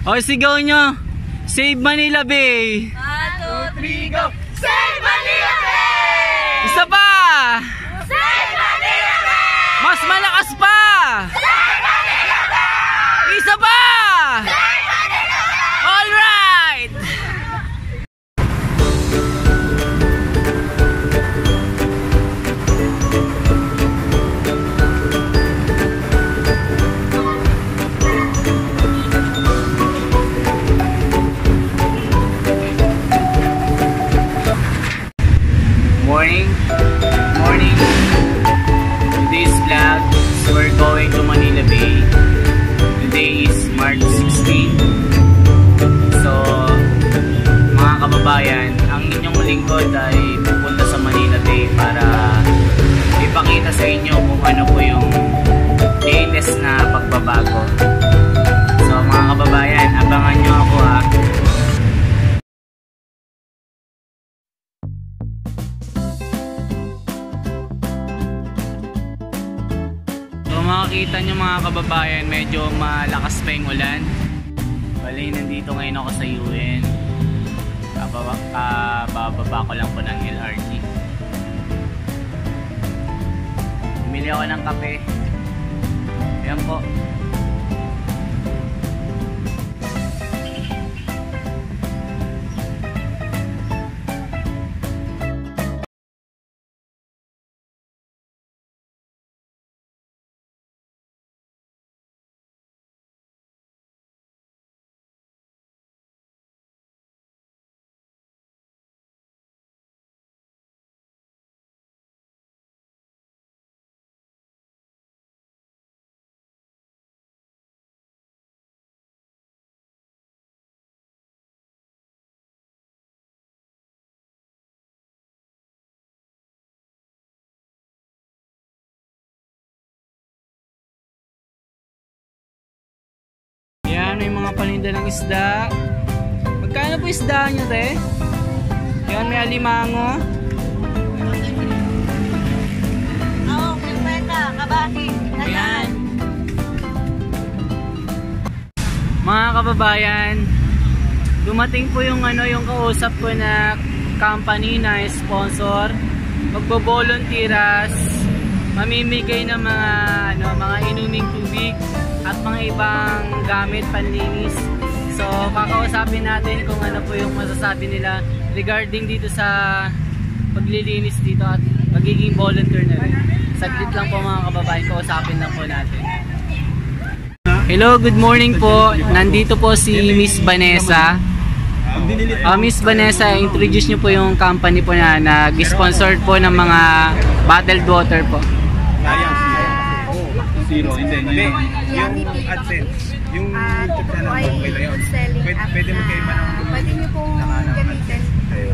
O, sigaw nyo. Save Manila Bay. 1, 2, 3, go! Save Manila Bay! Isa pa! Save Manila Bay! Mas malakas pa! Save Manila Bay! Isa pa! Save Manila Bay! Alright! Morning. Today's vlog, we're going to Manila Bay. Today is March 16. So, mga kababayan, ang inyong lingkod ay pupunta sa Manila Bay para ipakita sa inyo kung ano po yung latest na pagbabago. So, mga kababayan, abangan nyo ako ha. Makikita nyo mga kababayan, medyo malakas pa yung ulan. Bali, nandito ngayon ako sa UN. Bababa ko lang po ng LRT. Bumili ako ng kape. Ayan po. Yan, may mga paninda ng isda. Magkano po isda nyo, te? Yan, may alimango. Oo, kwenta, kabaki. Yan. Mga kababayan, dumating po yung yung kausap ko na company na sponsor. Magbo-volunteeras, mamimigay ng mga inuming tubig at mga ibang gamit panlinis. So kakausapin natin kung ano po yung masasabi nila regarding dito sa paglilinis dito at magiging volunteer na rin. Saglit lang po mga kababayan, kausapin lang po natin. Hello, good morning po. Nandito po si Miss Vanessa. Miss Vanessa, introduce nyo po yung company po na nag-sponsor po ng mga bottled water po. Zero, and then yung AdSense, yung YouTube channel ko, okay lang yun. Pwede mo kayo ba ng pwede nyo pong gamitin,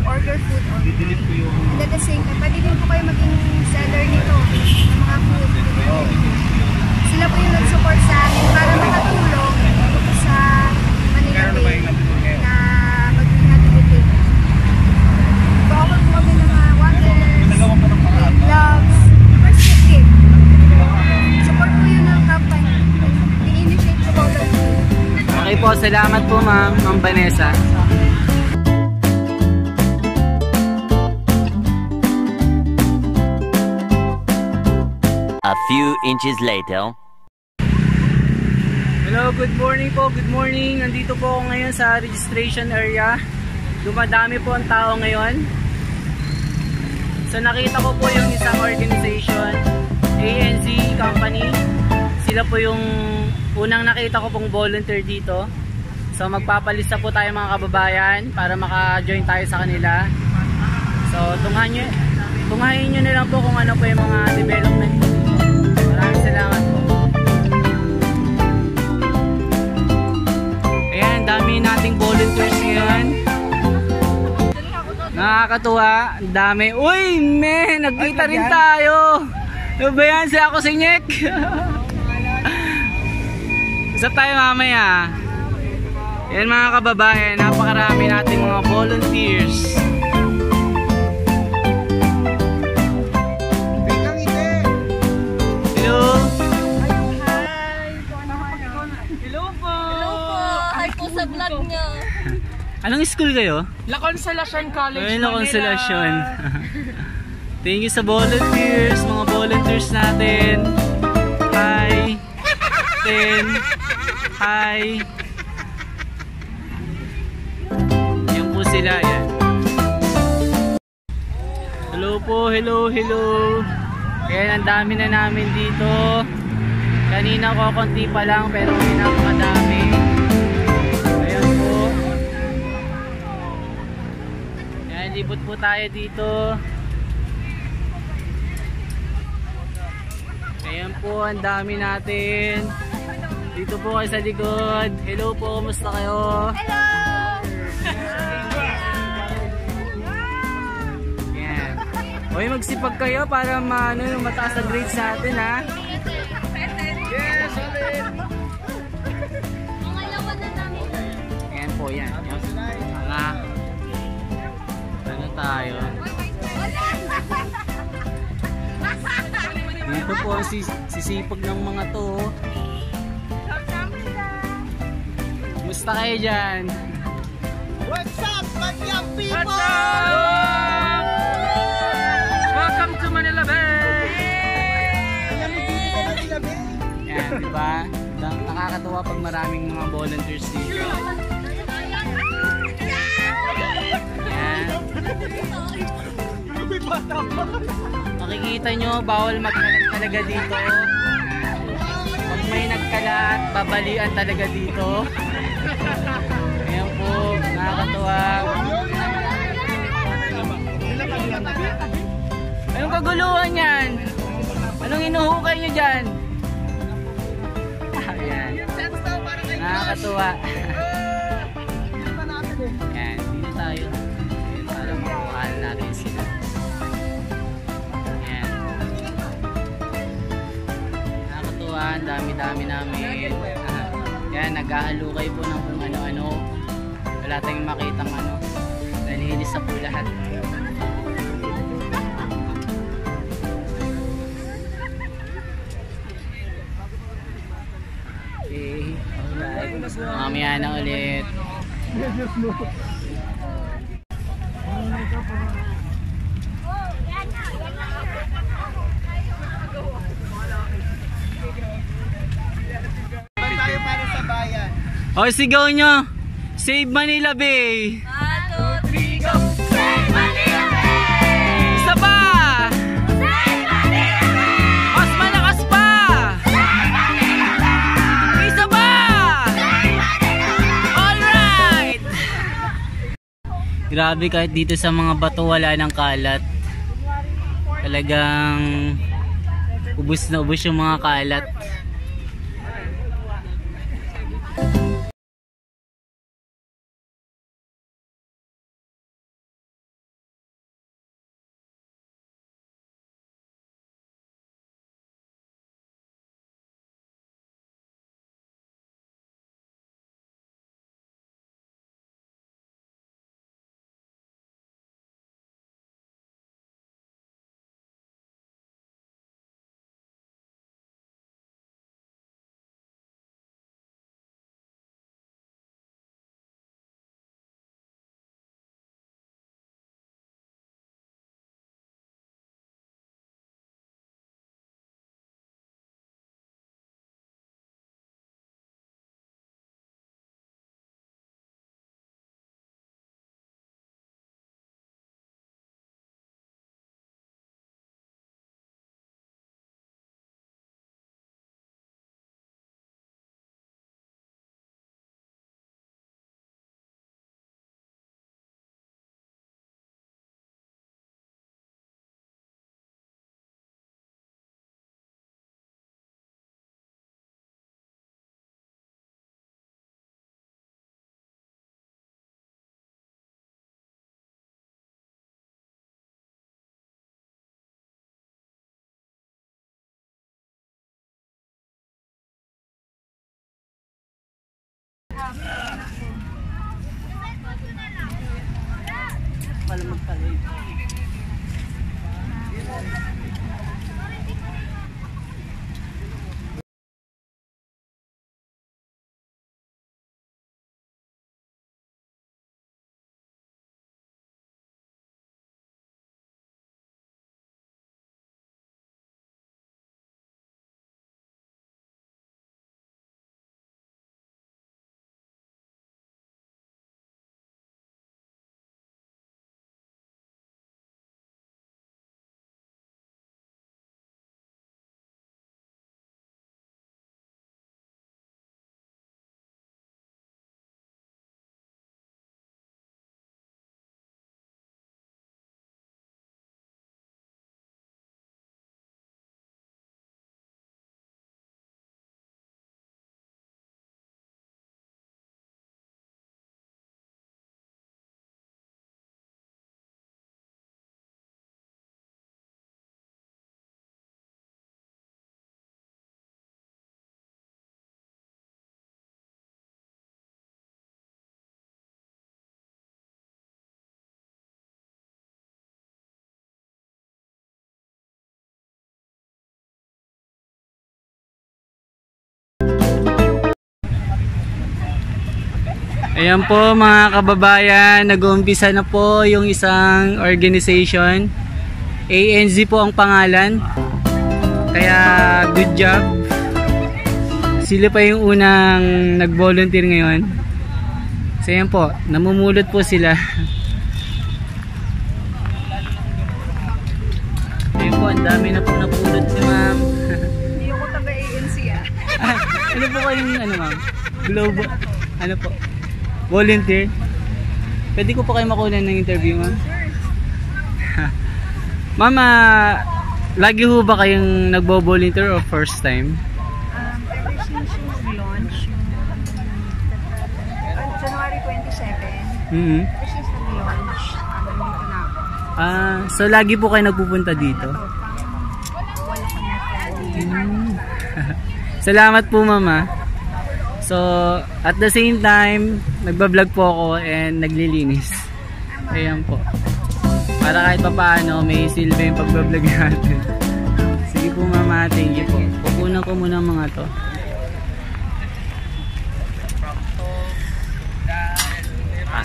order food on. i-delete ko yung And at the same time, pwede din po kayo maging seller nito ng mga food. Sila po yung nag-support sa amin para makatulong sa Manila Bay na mag-inhabitate. Bawal po kami ng mga waters, gloves, perspective. Support po yun ng company. I-initiate po po. Okay po, salamat po Ma'am Vanessa. A few inches later. Hello, good morning po, good morning. Nandito po ako ngayon sa registration area. Dumadami po ang tao ngayon. So nakita ko po yung isang organization, ANZ Company. Sila po yung unang nakita ko pong volunteer dito. So magpapalista po tayo mga kababayan para maka-join tayo sa kanila. So tunghayin nyo na lang po kung ano po yung mga development po dito. Maraming salamat po. Ayan, dami nating volunteers ngayon. Nakakatuwa, ang dami. Uy, men, nagkita rin tayo. Ano ba yan? Ako si Nyek. Usap tayo mamaya. Yan mga kababayan, napakarami nating mga volunteers. Hello. Hello po. Hi po sa vlog niya. Anong school kayo? La Consolacion College, Ay, Manila. La Consolacion. Thank you sa volunteers, mga volunteers natin. Hi. Hi. Yan po sila, yan. Hello po, hello. Ayan, ang dami na namin dito. Kanina ko konti pa lang pero pinakadami. Ayan po. Ayan, libot po tayo dito. Ayan po, ang dami natin. Dito po kayo sa likod. Hello po, kumusta kayo? Hello! Ayan. Hoy, magsipag kayo para mataas ang grades natin, ha? Yes, ulit! Ayan po, yan. Mga ano tayo? Dito po ang sisipag ng mga to. Kumusta kayo dyan? What's up, Manyang people? What's up? Welcome to Manila Bay! Yan, diba? Nakakatuwa pag maraming mga volunteers dito. Yan. Makikita nyo, bawal magkalat talaga dito. Pag may nagkalat, babalian talaga dito. Ayan po, nakakatuwa. Anong kaguluhan yan? Anong inuhukay nyo dyan? Ayan. Nakakatuwa. Ayan, dito tayo. Ayan, para makuhaan natin sila. Ayan. Nakakatuwa, ang dami-dami namin. Ayan, nag-aalukay po ng kung ano-ano. Wala tayong makitang ano. Nalinis na po lahat. Okay, alright. Mamaya na ulit. Tayo para sa bayan. O, sigaw nyo! Save Manila Bay! 1, 2, 3, go! Save Manila Bay! Isa pa! Save Manila Bay! Mas malakas pa! Save Manila Bay! Isa pa! Save Manila Bay! Alright! Grabe, kahit dito sa mga bato wala ng kalat. Talagang ubos na ubos yung mga kalat. Ayan po mga kababayan, nag-uumpisa na po yung isang organization. ANZ po ang pangalan. Kaya good job. Sila pa yung unang nag-volunteer ngayon. So ayan po, namumulot po sila. Ayan po, ang dami na po napulot si ma'am. Hindi ako taga ANC ah. Ano po kayong ano ma'am? Globo? Ano po? Volunteer? Pwede ko po kayo makunan ng interview ma'am? Mama, lagi ho ba kayong nagbo-volunteer or first time? Ever since yung launch, January 27, ever since nag-launch, nandito na ako. So lagi po kayo nagpupunta dito? Wala kami. Salamat po mama. So at the same time, nagbablog po ako and naglilinis. Ayan po. Para kahit pa paano may silbi yung pagbablog natin. Sige po mama, thank you po. Pupunan ko muna mga to.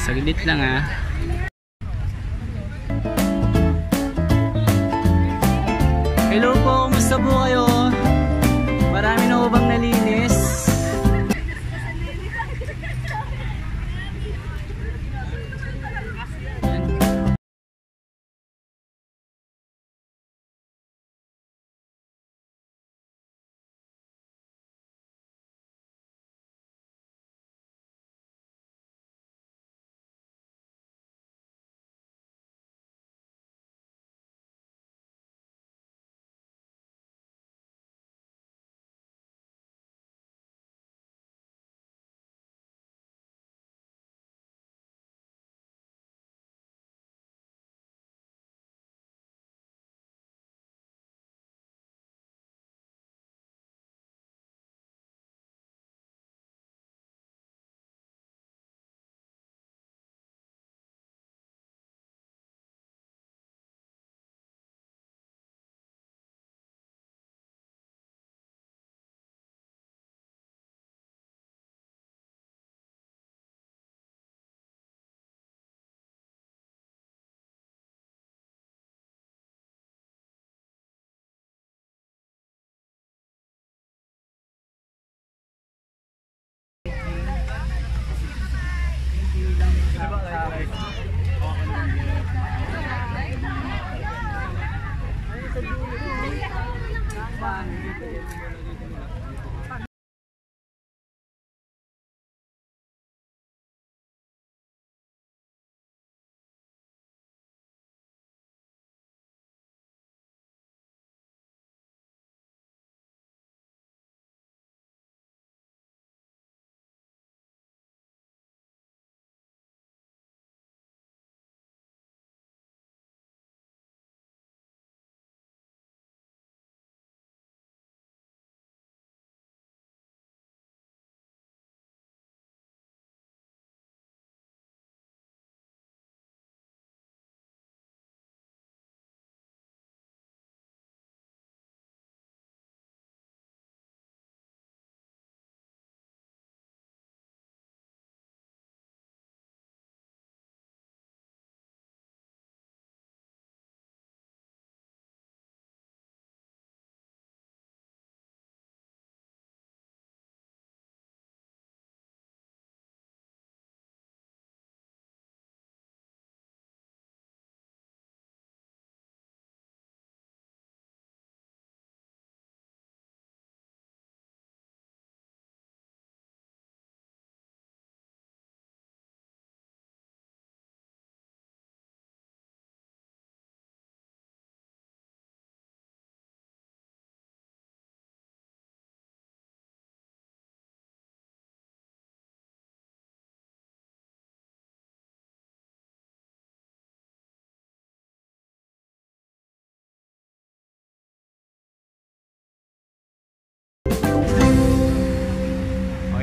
Saglit lang ah. Hello po, kumusta po kayo? Marami na ubang nalinis.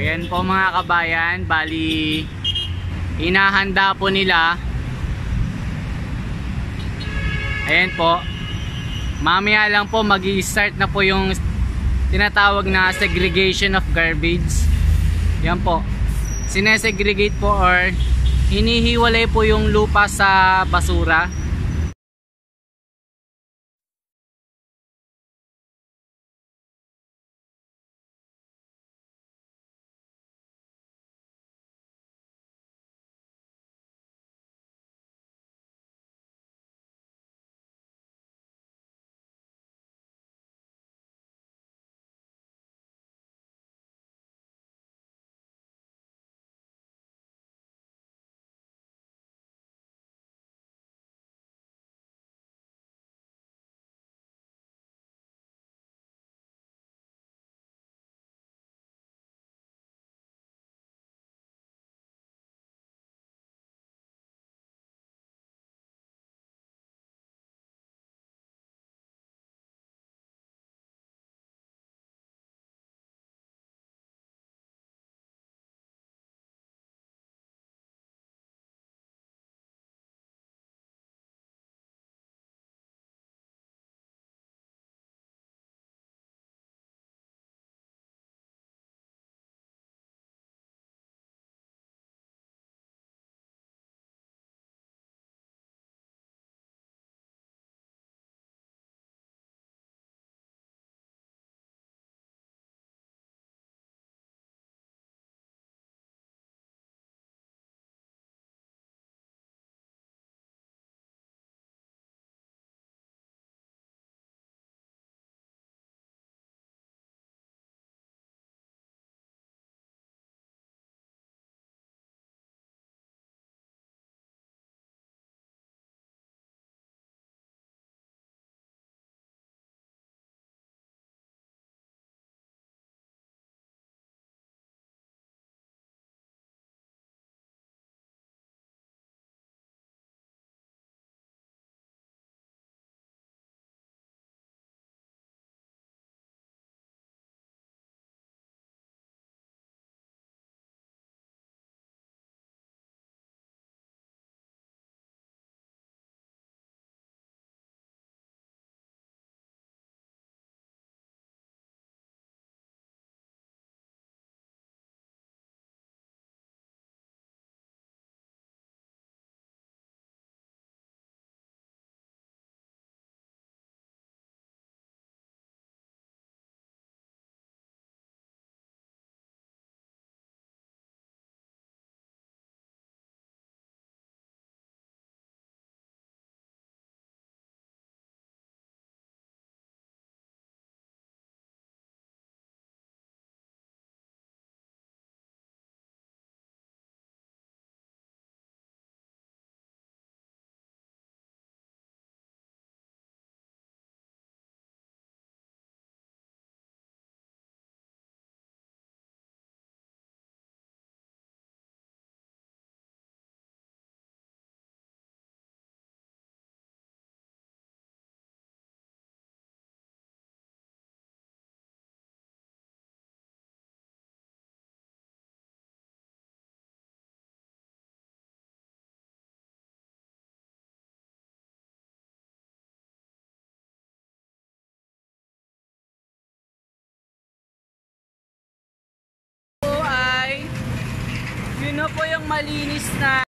Ayan po mga kabayan, bali hinahanda po nila. Ayan po, mamaya lang po mag-i-start na po yung tinatawag na segregation of garbage. Yan po, sinesegregate po or hinihiwalay po yung lupa sa basura. Yun na po yung malinis na